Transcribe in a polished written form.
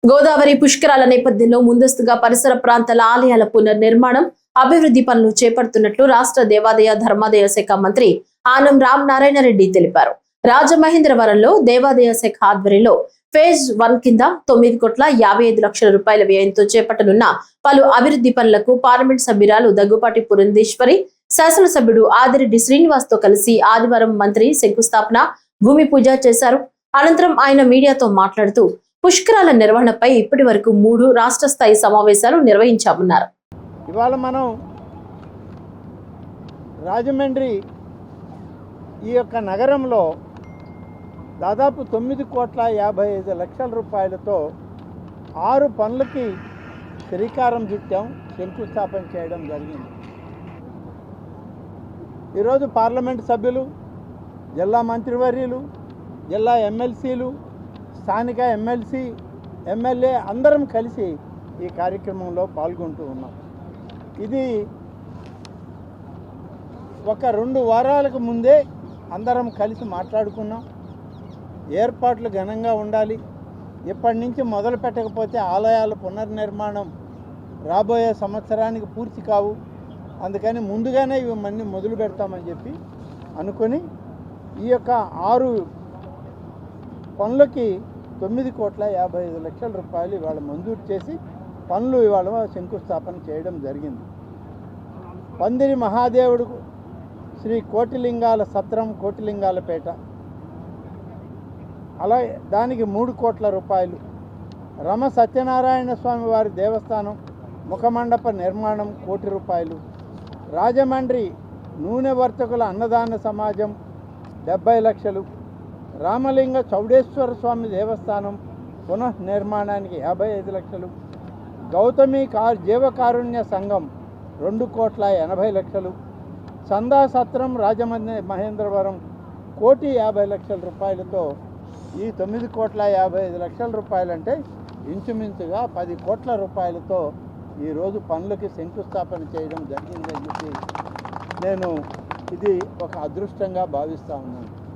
గోదావరి పుష్కరాల నేపథ్యంలో ముందస్తుగా పరిసర ప్రాంతాల ఆలయాల పునర్నిర్మాణం, అభివృద్ధి పనులు చేపడుతున్నట్లు రాష్ట్ర దేవాదాయ ధర్మాదాయ శాఖ మంత్రి ఆనం రామ్ నారాయణ రెడ్డి తెలిపారు. రాజమహేంద్రవరంలో దేవాదాయ శాఖ ఆధ్వర్యంలో ఫేజ్ 1 కింద 9,55,00,000 వ్యయంతో చేపట్టనున్న పలు అభివృద్ధి పనులకు పార్లమెంట్ సభ్యురాలు దగ్గుపాటి పురంధేశ్వరి, శాసనసభ్యుడు ఆదిరెడ్డి శ్రీనివాస్ తో కలిసి ఆదివారం మంత్రి శంకుస్థాపన, భూమి పూజ చేశారు. అనంతరం ఆయన మీడియాతో మాట్లాడుతూ పుష్కరాల నిర్వహణపై ఇప్పటి వరకు 3 రాష్ట్ర స్థాయి సమావేశాలు నిర్వహించామన్నారు. ఇవాళ మనం రాజమండ్రి ఈ యొక్క నగరంలో దాదాపు 9,55,00,000 రూపాయలతో 6 పనులకి శ్రీకారం చుట్టాం, శంకుస్థాపన చేయడం జరిగింది. ఈరోజు పార్లమెంట్ సభ్యులు, జిల్లా మంత్రివర్యులు, జిల్లా ఎమ్మెల్సీలు, స్థానిక ఎమ్మెల్సీ, ఎమ్మెల్యే అందరం కలిసి ఈ కార్యక్రమంలో పాల్గొంటూ ఉన్నాం. ఇది ఒక 2 వారాలకు ముందే అందరం కలిసి మాట్లాడుకున్నాం. ఏర్పాట్లు ఘనంగా ఉండాలి, ఇప్పటి నుంచి మొదలు పెట్టకపోతే ఆలయాల పునర్నిర్మాణం రాబోయే సంవత్సరానికి పూర్తి కావు, అందుకని ముందుగానే ఇవన్నీ మొదలు పెడతామని చెప్పి అనుకొని ఈ యొక్క 6 పనులకి 9,55,00,000 రూపాయలు ఇవాళ మంజూరు చేసి పనులు ఇవాళ శంకుస్థాపన చేయడం జరిగింది. పందిరి మహాదేవుడు శ్రీ కోటిలింగాల సత్రం, కోటిలింగాలపేట, అలాగే దానికి 3 కోట్ల రూపాయలు, రమ సత్యనారాయణ స్వామి వారి దేవస్థానం ముఖమండప నిర్మాణం 1 కోటి రూపాయలు, రాజమండ్రి నూనె వర్తకుల అన్నదాన సమాజం 70 లక్షలు, రామలింగ చౌడేశ్వర స్వామి దేవస్థానం పునఃనిర్మాణానికి 55 లక్షలు, గౌతమి జీవకారుణ్య సంఘం 2,80,00,000, చందా సత్రం రాజమహేంద్రవరం 1,50,00,000 రూపాయలతో ఈ 9,55,00,000 రూపాయలు అంటే ఇంచుమించుగా 10 కోట్ల రూపాయలతో ఈరోజు పనులకి శంకుస్థాపన చేయడం జరిగిందని చెప్పి నేను ఇది ఒక అదృష్టంగా భావిస్తూ ఉన్నాను.